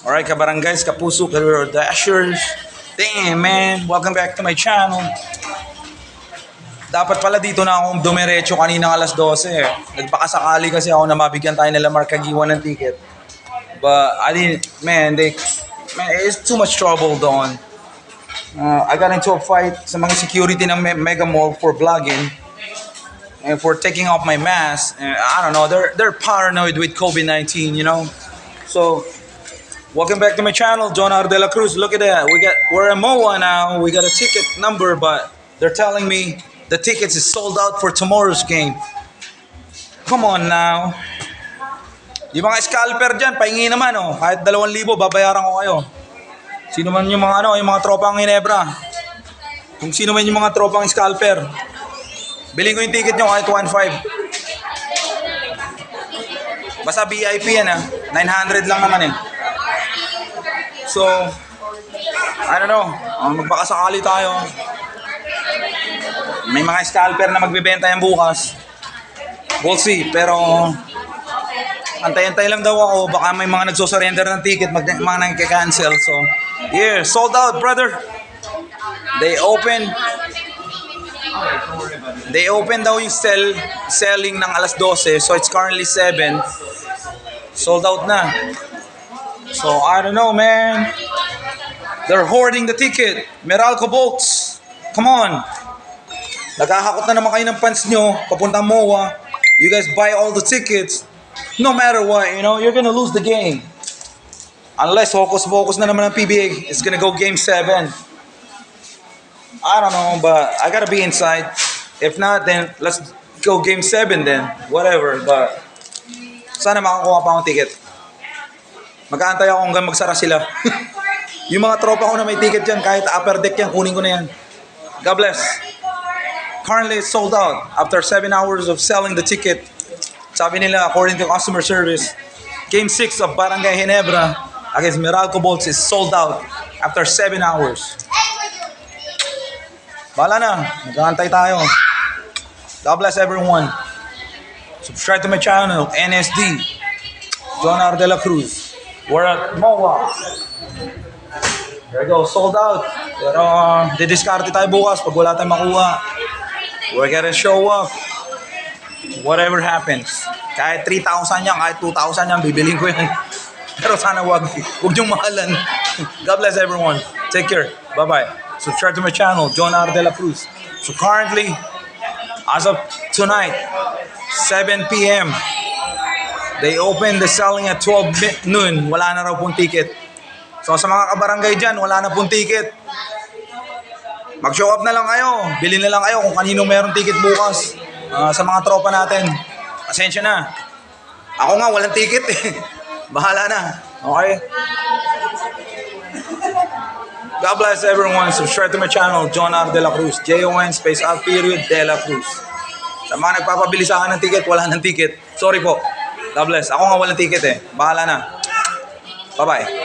Alright, kabarangays, kapuso, dashers. Damn, man. Welcome back to my channel. Dapat pala dito na akong dumiretso kanina alas 12 eh. Nagpakasakali kasi ako na mabigyan tayo nila Mark Kagiwan ng ticket. But I didn't, man, it's too much trouble doon. I got into a fight sa mga security ng Mega Mall for vlogging and for taking off my mask. And I don't know, they're paranoid with COVID-19, you know? So, welcome back to my channel, John R. De La Cruz. Look at that. We're in MOA now. We got a ticket number, but they're telling me the tickets is sold out for tomorrow's game. Come on now. Yung mga scalper dyan, pahingi naman oh. Kahit 2,000 babayaran ko kayo. Sino man yung mga yung mga tropang Ginebra. Kung sino man yung mga tropang scalper. Bilhin ko yung ticket nyo kahit 1.5. Basta VIP yan 900 lang naman eh. So, I don't know. Magbakasakali tayo. May mga scalper na magbebenta yan bukas. We'll see. Pero, antay-antay lang daw ako. Baka may mga nagsusurrender ng ticket, mga nagka-cancel. So, yeah, sold out, brother. They open daw yung selling ng alas 12. So, it's currently 7. Sold out na. So, I don't know, man. They're hoarding the ticket. Meralco Bolts. Come on. Nagkakakot na naman kayo ng pants nyo. Papuntang MOA. You guys buy all the tickets. No matter what, you know, you're gonna lose the game. Unless hocus-pocus na naman ng PBA. It's gonna go game 7. I don't know, but I gotta be inside. If not, then let's go game 7 then. Whatever, but sana makakuha pa akong ticket. Mag-aantay ako hanggang magsara sila. Yung mga tropa ko na may ticket dyan, kahit upper deck yan, kunin ko na yan. God bless. Currently, it's sold out. After 7 hours of selling the ticket, sabi nila, according to customer service, Game 6 of Barangay Ginebra against Meralco Bolts is sold out after 7 hours. Bala na. Mag-aantay tayo. God bless everyone. Subscribe to my channel, NSD. John R. De La Cruz. We're at MOA. There we go, sold out. Pero didiskarte tayo bukas pag wala tayong makuha. We're gonna show up. Whatever happens. Kahit 3,000 yan, kahit 2,000 yan, bibiling ko yan. Pero sana wag niyong mahalan. God bless everyone. Take care. Bye-bye. Subscribe to my channel, John R. De La Cruz. So currently, as of tonight, 7 p.m., they open the selling at 12 noon. Wala na raw pong ticket. So sa mga kabarangay dyan, wala na pong ticket. Mag-show up na lang kayo. Bilhin na lang kayo kung kanino meron ticket bukas. Sa mga tropa natin. Pasensya na. Ako nga, walang ticket eh. Bahala na. Okay? God bless everyone. Subscribe to my channel, John R. De La Cruz. Jon space R period De La Cruz. Sa mga nagpapabili sa akin ng ticket, wala ng ticket. Sorry po. God bless. Ako nga walang ticket eh. Bahala na. Bye-bye.